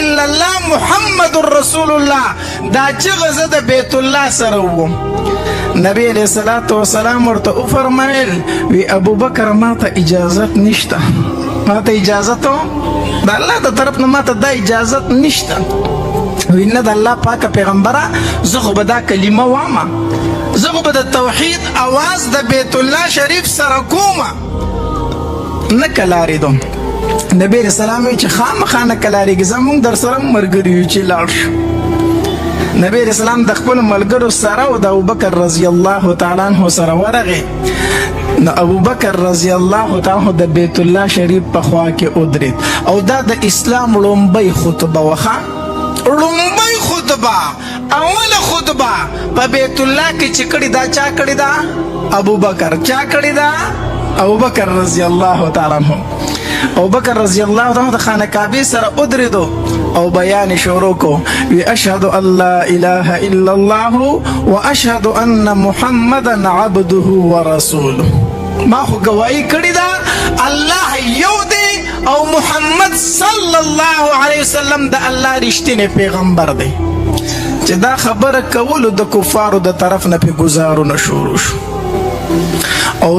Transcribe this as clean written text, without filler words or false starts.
الا الله محمد رسول الله دا چغه زه د بیت الله سره وم. نبی علیہ الصلوۃ والسلام ورته فرمایل وی ابو بکر ما ته اجازت نشته، ما ته اجازت د الله د طرف نه ما ته دا اجازت نشته. وینه د الله پاک پیغمبره زه خو به دا کلمه وامه، زه خو به د توحید اواز د بیت الله شریف سره کومه، نه کلاریدم. نبی علیہ السلام وی چې خامخا نه کلاریږي، زمونږ در سره ملګري یو چې لاړ شو. نبی علیہ السلام د خپل ملګرو سره او د ابوبکر رضی الله تعالی عنہ سره ورغی. نو ابوبکر رضی الله تعالی عنہ د بیت الله شریف په خوا کې ودرید او دا د اسلام لومبۍ خطبه وخه، لومبۍ خطبه، اوله خطبه په بیت الله کې چې کړې دا چا کړې ده؟ ابوبکر. چا کړې ده؟ ابوبکر رضی الله تعالی عنہ. ابوبکر رضی الله تعالی عنہ د خانه کعبه سره ودرېدو او بیان شروع کو وی اشهد ان لا اله الا الله واشهد ان محمدا عبده ورسوله. ما خو گواہی کړی دا الله یو دی او محمد صلی الله علیه وسلم د الله رښتینی پیغمبر دی. چې دا خبره کولو د کفارو د طرف نه په گزارو نه شروع شو او